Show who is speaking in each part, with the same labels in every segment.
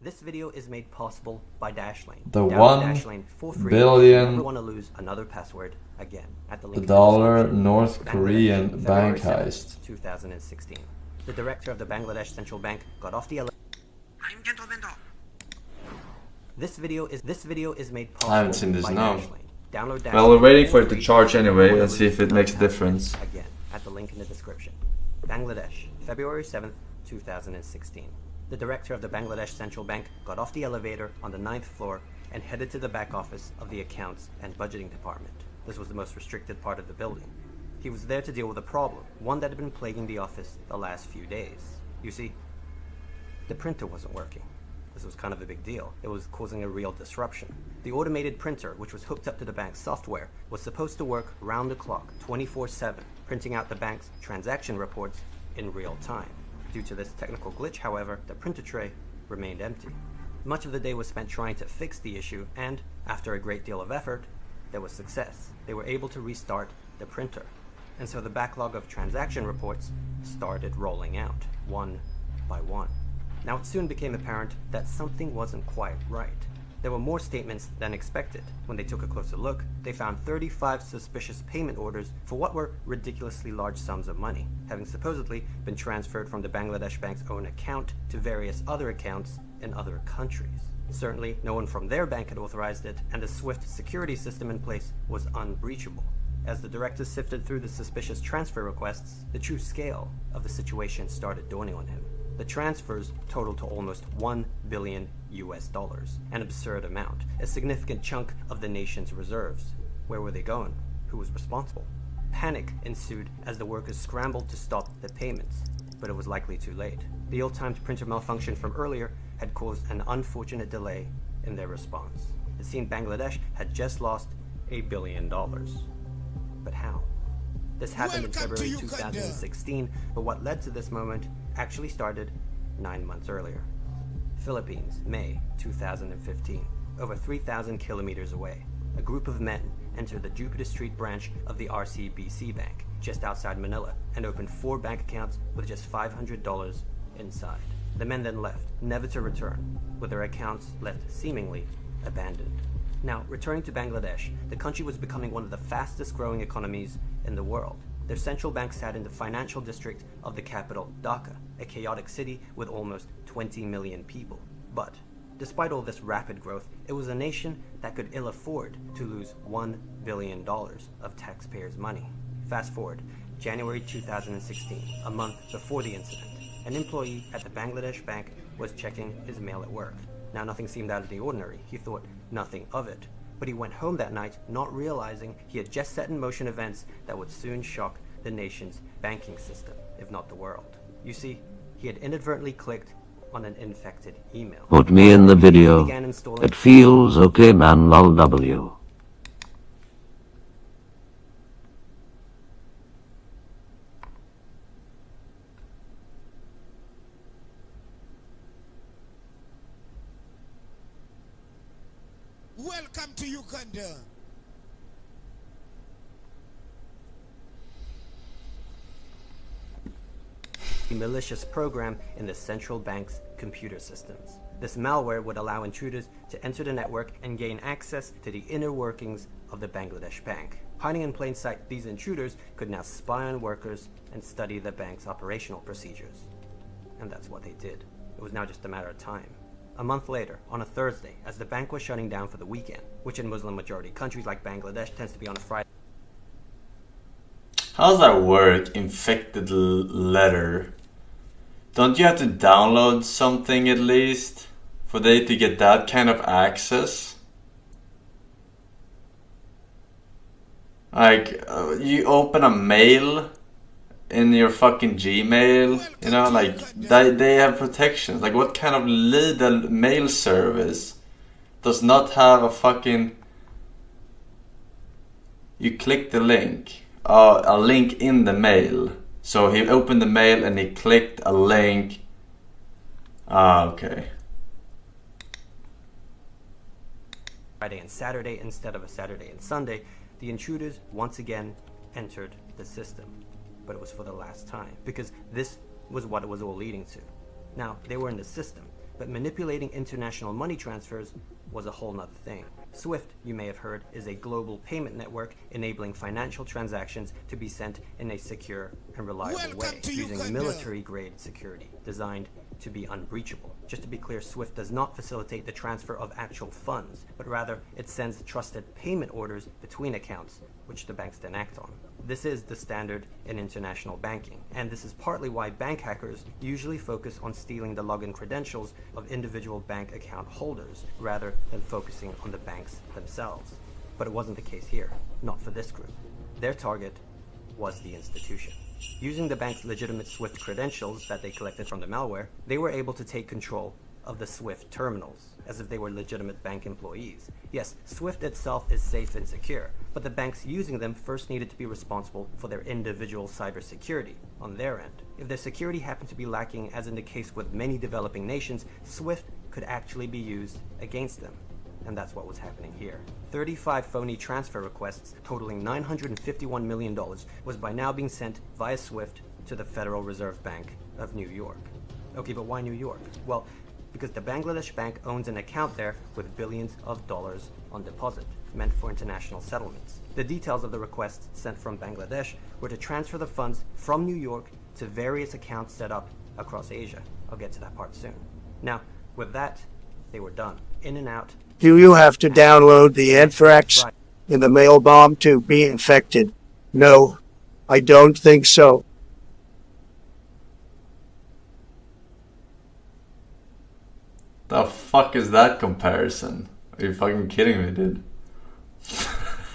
Speaker 1: This video is made possible by Dashlane.
Speaker 2: The
Speaker 1: Download
Speaker 2: 1
Speaker 1: Dashlane for free.
Speaker 2: billion
Speaker 1: You never want to lose another password again. At the link
Speaker 2: dollar
Speaker 1: in the
Speaker 2: North
Speaker 1: description.
Speaker 2: Korean
Speaker 1: Bangladesh,
Speaker 2: bank
Speaker 1: February 7th,
Speaker 2: heist.
Speaker 1: 2016. The director of the Bangladesh Central Bank got off the elevator. I'm Kento Bento. This video is made possible
Speaker 2: I haven't seen this
Speaker 1: by
Speaker 2: now.
Speaker 1: Dashlane. Download Dashlane.
Speaker 2: Well, we're waiting for it to
Speaker 1: free.
Speaker 2: charge
Speaker 1: You never
Speaker 2: anyway
Speaker 1: wanna
Speaker 2: and see
Speaker 1: lose
Speaker 2: if it
Speaker 1: another
Speaker 2: makes a
Speaker 1: password
Speaker 2: difference.
Speaker 1: again. At the link in the description. Bangladesh, February 7th, 2016. The director of the Bangladesh Central Bank got off the elevator on the 9th floor and headed to the back office of the accounts and budgeting department. This was the most restricted part of the building. He was there to deal with a problem, one that had been plaguing the office the last few days. You see, the printer wasn't working. This was kind of a big deal. It was causing a real disruption. The automated printer, which was hooked up to the bank's software, was supposed to work round the clock, 24/7, printing out the bank's transaction reports in real time. Due to this technical glitch, however, the printer tray remained empty. Much of the day was spent trying to fix the issue, and after a great deal of effort, there was success. They were able to restart the printer. And so the backlog of transaction reports started rolling out, one by one. Now it soon became apparent that something wasn't quite right. There were more statements than expected. When they took a closer look, they found 35 suspicious payment orders for what were ridiculously large sums of money, having supposedly been transferred from the Bangladesh bank's own account to various other accounts in other countries. Certainly, no one from their bank had authorized it, and the swift security system in place was unbreachable. As the director sifted through the suspicious transfer requests, the true scale of the situation started dawning on him. The transfers totaled to almost $1 billion US, an absurd amount, a significant chunk of the nation's reserves. Where were they going? Who was responsible? Panic ensued as the workers scrambled to stop the payments, but it was likely too late. The ill-timed printer malfunction from earlier had caused an unfortunate delay in their response. It seemed Bangladesh had just lost $1 billion. But how? This happened in February 2016, but what led to this moment actually started 9 months earlier. Philippines, May 2015. Over 3,000 kilometers away, a group of men entered the Jupiter Street branch of the RCBC Bank, just outside Manila, and opened 4 bank accounts with just $500 inside. The men then left, never to return, with their accounts left seemingly abandoned. Now, returning to Bangladesh, the country was becoming one of the fastest growing economies in the world. Their central bank sat in the financial district of the capital, Dhaka, a chaotic city with almost 20 million people. But, despite all this rapid growth, it was a nation that could ill afford to lose $1 billion of taxpayers' money. Fast forward, January 2016, a month before the incident, an employee at the Bangladesh bank was checking his mail at work. Now, nothing seemed out of the ordinary. He thought nothing of it. But he went home that night not realizing he had just set in motion events that would soon shock the nation's banking system, if not the world. You see, he had inadvertently clicked on an infected email.
Speaker 3: Put me in the video. It feels okay, man, lol W.
Speaker 4: Welcome to Uganda.
Speaker 1: A malicious program in the central bank's computer systems. This malware would allow intruders to enter the network and gain access to the inner workings of the Bangladesh bank. Hiding in plain sight, these intruders could now spy on workers and study the bank's operational procedures. And that's what they did. It was now just a matter of time. A month later, on a Thursday, as the bank was shutting down for the weekend, which in Muslim-majority countries like Bangladesh tends to be on a Friday.
Speaker 2: How does that work? Infected letter. Don't you have to download something at least for they to get that kind of access? Like, you open a mail in your fucking Gmail, you know, like, they have protections. Like, what kind of little mail service does not have a fucking... You click the link, a link in the mail. So he opened the mail and he clicked a link. Ah, okay.
Speaker 1: Friday and Saturday instead of a Saturday and Sunday, the intruders once again entered the system. But it was for the last time, because this was what it was all leading to. Now, they were in the system, but manipulating international money transfers was a whole nother thing. SWIFT, you may have heard, is a global payment network enabling financial transactions to be sent in a secure and reliable way, using military-grade security designed to be unbreachable. Just to be clear, SWIFT does not facilitate the transfer of actual funds, but rather it sends trusted payment orders between accounts, which the banks then act on. This is the standard in international banking, and this is partly why bank hackers usually focus on stealing the login credentials of individual bank account holders, rather than focusing on the banks themselves. But it wasn't the case here, not for this group. Their target was the institution. Using the bank's legitimate SWIFT credentials that they collected from the malware, they were able to take control of the SWIFT terminals, as if they were legitimate bank employees. Yes, SWIFT itself is safe and secure, but the banks using them first needed to be responsible for their individual cybersecurity on their end. If their security happened to be lacking, as in the case with many developing nations, SWIFT could actually be used against them. And that's what was happening here. 35 phony transfer requests totaling $951 million was by now being sent via SWIFT to the Federal Reserve Bank of New York. Okay, but why New York? Well, because the Bangladesh bank owns an account there with billions of dollars on deposit, meant for international settlements. The details of the requests sent from Bangladesh were to transfer the funds from New York to various accounts set up across Asia. I'll get to that part soon. Now, with that, they were done. In and out.
Speaker 4: Do you have to download the anthrax in the mail bomb to be infected? No, I don't think so.
Speaker 2: The fuck is that comparison? Are you fucking kidding me, dude?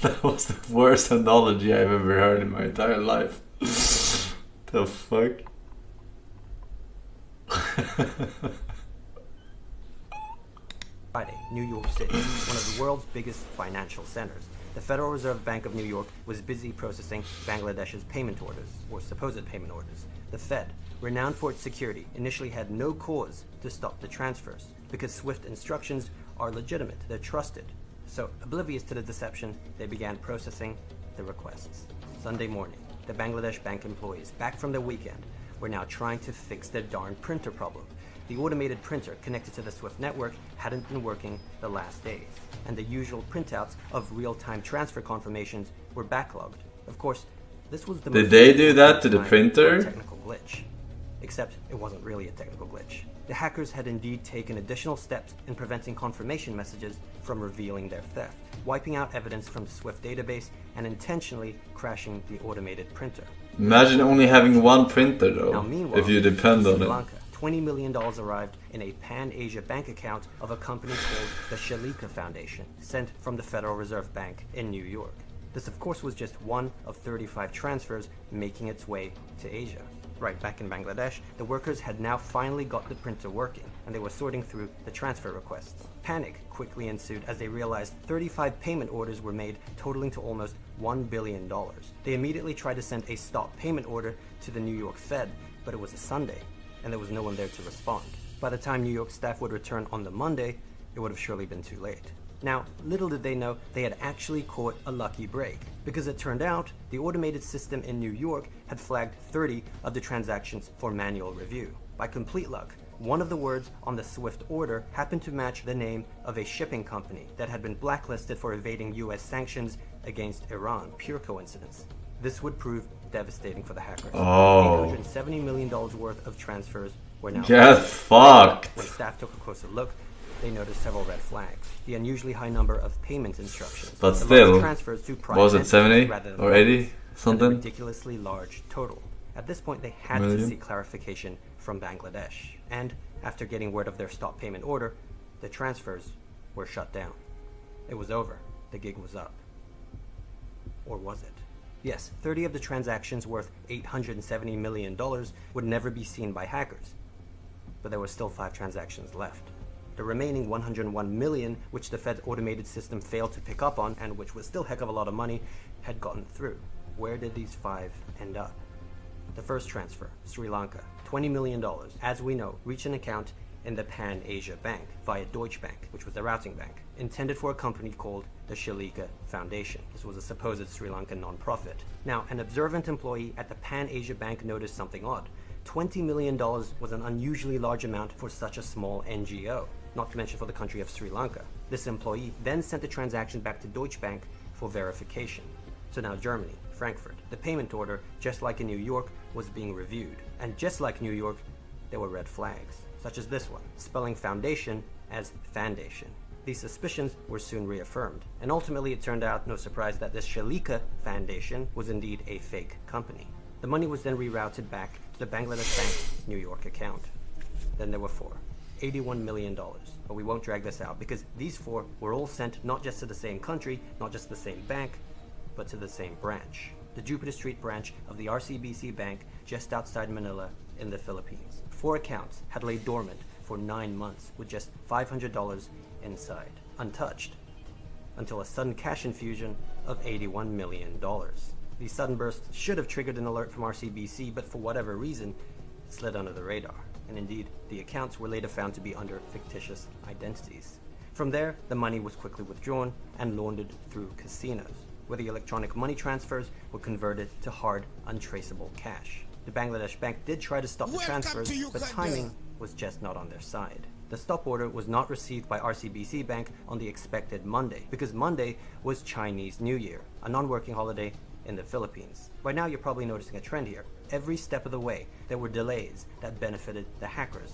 Speaker 2: That was the worst analogy I've ever heard in my entire life. The fuck?
Speaker 1: Friday, New York City, one of the world's biggest financial centers. The Federal Reserve Bank of New York was busy processing Bangladesh's payment orders, or supposed payment orders. The Fed, renowned for its security, initially had no cause to stop the transfers, because SWIFT instructions are legitimate, they're trusted. So, oblivious to the deception, they began processing the requests. Sunday morning, the Bangladesh bank employees, back from their weekend, were now trying to fix their darn printer problem. The automated printer connected to the SWIFT network hadn't been working the last days, and the usual printouts of real-time transfer confirmations were backlogged. Of course, this was the
Speaker 2: Did they do that to the printer?
Speaker 1: Technical glitch. Except it wasn't really a technical glitch. The hackers had indeed taken additional steps in preventing confirmation messages from revealing their theft, wiping out evidence from the SWIFT database and intentionally crashing the automated printer.
Speaker 2: Imagine only having one printer though,
Speaker 1: now, meanwhile,
Speaker 2: if you depend on
Speaker 1: Sri
Speaker 2: it.
Speaker 1: Lanka, $20 million arrived in a Pan-Asia bank account of a company called the Shalika Foundation, sent from the Federal Reserve Bank in New York. This, of course, was just one of 35 transfers making its way to Asia. Right back in Bangladesh, the workers had now finally got the printer working, and they were sorting through the transfer requests. Panic quickly ensued as they realized 35 payment orders were made, totaling to almost $1 billion. They immediately tried to send a stop payment order to the New York Fed, but it was a Sunday, and there was no one there to respond. By the time New York staff would return on the Monday, it would have surely been too late. Now, little did they know they had actually caught a lucky break, because it turned out the automated system in New York had flagged 30 of the transactions for manual review. By complete luck, one of the words on the SWIFT order happened to match the name of a shipping company that had been blacklisted for evading US sanctions against Iran. Pure coincidence. This would prove devastating for the hackers.
Speaker 2: Oh.
Speaker 1: $870 million worth of transfers were now
Speaker 2: Get fucked.
Speaker 1: When staff took a closer look, they noticed several red flags. The unusually high number of payment instructions.
Speaker 2: But
Speaker 1: the
Speaker 2: still,
Speaker 1: large transfers to private
Speaker 2: was it
Speaker 1: entities
Speaker 2: 70
Speaker 1: rather than
Speaker 2: or
Speaker 1: loans,
Speaker 2: 80
Speaker 1: and a
Speaker 2: something?
Speaker 1: ridiculously large total. At this point, they had to
Speaker 2: Million?
Speaker 1: seek clarification from Bangladesh. And after getting word of their stop payment order, the transfers were shut down. It was over. The gig was up. Or was it? Yes, 30 of the transactions worth $870 million would never be seen by hackers. But there were still 5 transactions left. The remaining 101 million, which the Fed's automated system failed to pick up on, and which was still a heck of a lot of money, had gotten through. Where did these 5 end up? The first transfer, Sri Lanka, $20 million, as we know, reached an account in the Pan-Asia Bank via Deutsche Bank, which was the routing bank, intended for a company called the Shalika Foundation. This was a supposed Sri Lankan non-profit. Now, an observant employee at the Pan-Asia Bank noticed something odd. $20 million was an unusually large amount for such a small NGO, not to mention for the country of Sri Lanka. This employee then sent the transaction back to Deutsche Bank for verification. So now Germany, Frankfurt, the payment order, just like in New York, was being reviewed. And just like New York, there were red flags, such as this one, spelling foundation as Foundation. These suspicions were soon reaffirmed, and ultimately it turned out, no surprise, that this Shalika Foundation was indeed a fake company. The money was then rerouted back to the Bangladesh Bank's New York account. Then there were four. $81 million. But we won't drag this out because these four were all sent not just to the same country, not just the same bank, but to the same branch. The Jupiter Street branch of the RCBC Bank just outside Manila in the Philippines. 4 accounts had laid dormant for 9 months with just $500 inside, untouched, until a sudden cash infusion of $81 million. These sudden bursts should have triggered an alert from RCBC, but for whatever reason, it slid under the radar. And indeed, the accounts were later found to be under fictitious identities. From there, the money was quickly withdrawn and laundered through casinos, where the electronic money transfers were converted to hard, untraceable cash. The Bangladesh Bank did try to stop the transfers, but timing was just not on their side. The stop order was not received by RCBC Bank on the expected Monday, because Monday was Chinese New Year, a non-working holiday in the Philippines. By now you're probably noticing a trend here. Every step of the way, there were delays that benefited the hackers.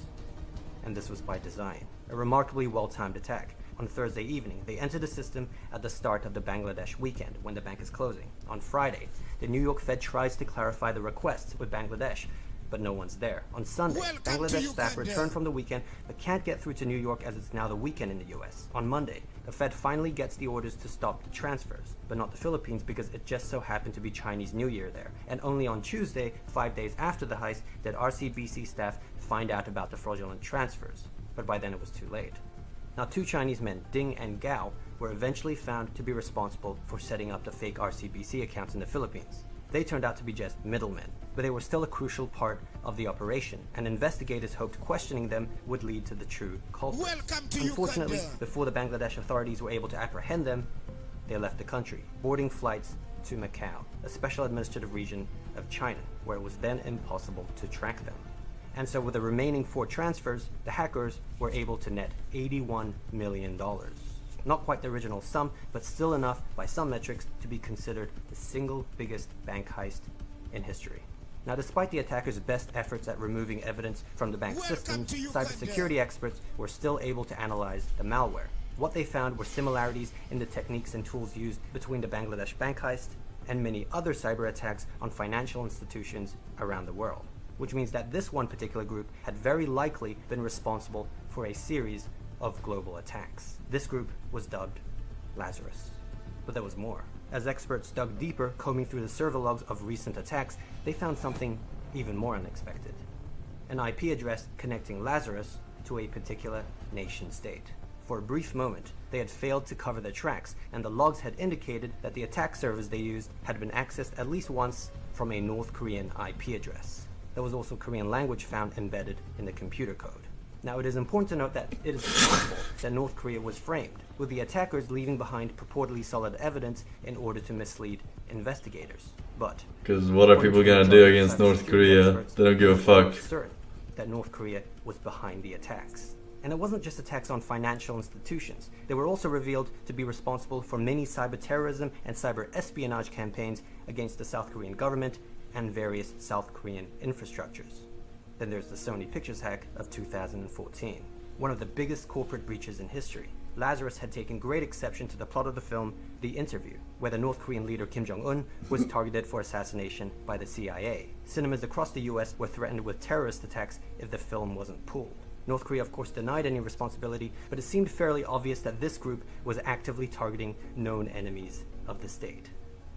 Speaker 1: And this was by design. A remarkably well-timed attack. On Thursday evening, they entered the system at the start of the Bangladesh weekend, when the bank is closing. On Friday, the New York Fed tries to clarify the requests with Bangladesh, but no one's there. On Sunday, Bangladesh staff return from the weekend, but can't get through to New York as it's now the weekend in the US. On Monday, the Fed finally gets the orders to stop the transfers, but not the Philippines because it just so happened to be Chinese New Year there. And only on Tuesday, 5 days after the heist, did RCBC staff find out about the fraudulent transfers. But by then it was too late. Now 2 Chinese men, Ding and Gao, were eventually found to be responsible for setting up the fake RCBC accounts in the Philippines. They turned out to be just middlemen, but they were still a crucial part of the operation, and investigators hoped questioning them would lead to the true culprits. Unfortunately, before the Bangladesh authorities were able to apprehend them, they left the country, boarding flights to Macau, a special administrative region of China, where it was then impossible to track them. And so with the remaining 4 transfers, the hackers were able to net $81 million. Not quite the original sum, but still enough by some metrics to be considered the single biggest bank heist in history. Now, despite the attackers' best efforts at removing evidence from the bank's systems, cybersecurity experts were still able to analyze the malware. What they found were similarities in the techniques and tools used between the Bangladesh bank heist and many other cyber attacks on financial institutions around the world, which means that this one particular group had very likely been responsible for a series of global attacks. This group was dubbed Lazarus. But there was more. As experts dug deeper, combing through the server logs of recent attacks, they found something even more unexpected. An IP address connecting Lazarus to a particular nation state. For a brief moment, they had failed to cover their tracks, and the logs had indicated that the attack servers they used had been accessed at least once from a North Korean IP address. There was also Korean language found embedded in the computer code. Now, it is important to note that it is possible that North Korea was framed, with the attackers leaving behind purportedly solid evidence in order to mislead investigators. But
Speaker 2: because what are people gonna do against North Korea? They don't give a fuck.
Speaker 1: Certain that North Korea was behind the attacks. And it wasn't just attacks on financial institutions. They were also revealed to be responsible for many cyber terrorism and cyber espionage campaigns against the South Korean government and various South Korean infrastructures. Then there's the Sony Pictures hack of 2014, one of the biggest corporate breaches in history. Lazarus had taken great exception to the plot of the film The Interview, where the North Korean leader Kim Jong-un was targeted for assassination by the CIA. Cinemas across the US were threatened with terrorist attacks if the film wasn't pulled. North Korea of course denied any responsibility, but it seemed fairly obvious that this group was actively targeting known enemies of the state.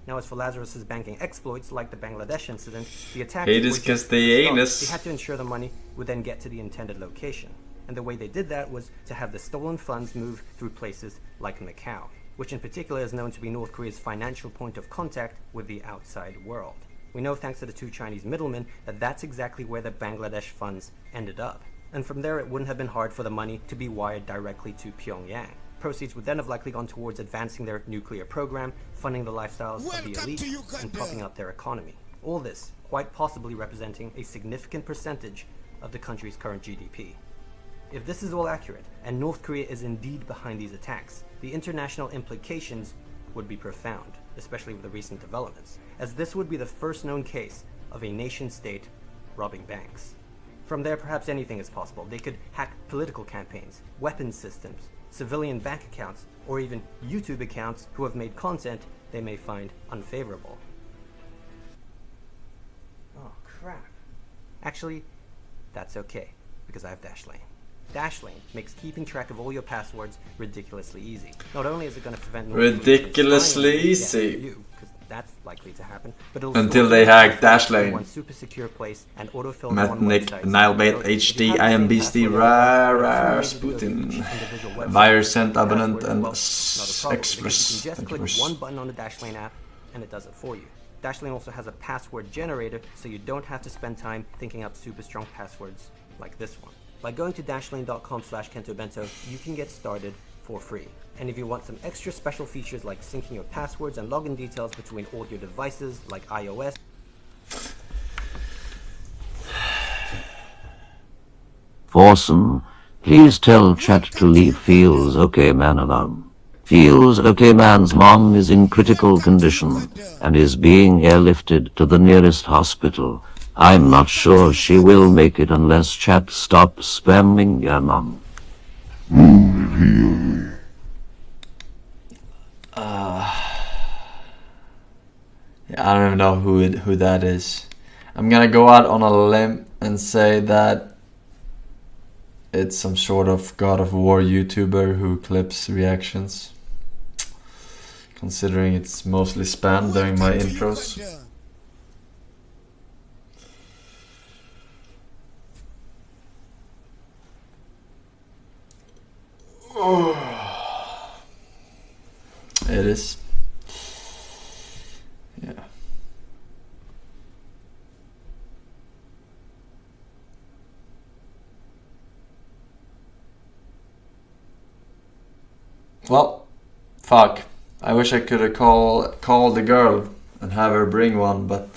Speaker 1: Now, as for Lazarus's banking exploits, like the Bangladesh incident, the attackers they had to ensure the money would then get to the intended location. And the way they did that was to have the stolen funds move through places like Macau, which in particular is known to be North Korea's financial point of contact with the outside world. We know, thanks to the 2 Chinese middlemen, that that's exactly where the Bangladesh funds ended up. And from there, it wouldn't have been hard for the money to be wired directly to Pyongyang. Proceeds would then have likely gone towards advancing their nuclear program, funding the lifestyles of the elite, and propping up their economy. All this quite possibly representing a significant percentage of the country's current GDP. If this is all accurate, and North Korea is indeed behind these attacks, the international implications would be profound, especially with the recent developments, as this would be the first known case of a nation-state robbing banks. From there, perhaps anything is possible. They could hack political campaigns, weapons systems, civilian bank accounts, or even YouTube accounts who have made content they may find unfavorable. Oh crap. Actually, that's okay, because I have Dashlane. Dashlane makes keeping track of all your passwords ridiculously easy. Not only is it going to prevent
Speaker 2: ridiculously easy,
Speaker 1: that's likely to happen, but
Speaker 2: until they hack Dashlane.
Speaker 1: One super secure place and autofill
Speaker 2: Matnik, Nilebait, HD, IMBSD, Rara, Sputin, Virus Sent, Abonnent, and Express.
Speaker 1: You can just click one button on the Dashlane app and it does it for you. Dashlane also has a password generator, so you don't have to spend time thinking up super strong passwords like this one. By going to dashlane.com/KentoBento, you can get started for free. And if you want some extra special features like syncing your passwords and login details between all your devices like iOS.
Speaker 3: Forsen, please tell chat to leave FeelsOkayMan alone. FeelsOkayMan's mom is in critical condition and is being airlifted to the nearest hospital. I'm not sure she will make it unless chat stops spamming your mom.
Speaker 2: Yeah, I don't even know who that is. I'm gonna go out on a limb and say that it's some sort of God of War YouTuber who clips reactions, considering it's mostly spam during my intros. It is. Yeah. Well, fuck. I wish I could have called the girl and have her bring one, but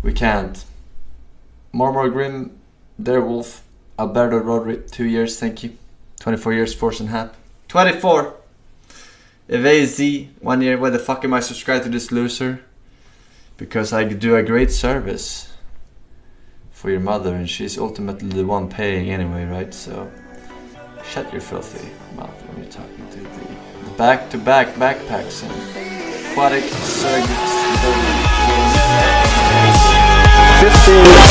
Speaker 2: we can't. More Grim, Darewolf, Alberto Rodri, 2 years, thank you. 24 years, Forsen Hap. 24! Evaz, 1 year. Why the fuck am I subscribed to this loser? Because I do a great service for your mother, and she's ultimately the one paying anyway, right? So shut your filthy mouth when you're talking to the back-to-back backpacks and aquatic surrogates.
Speaker 4: 15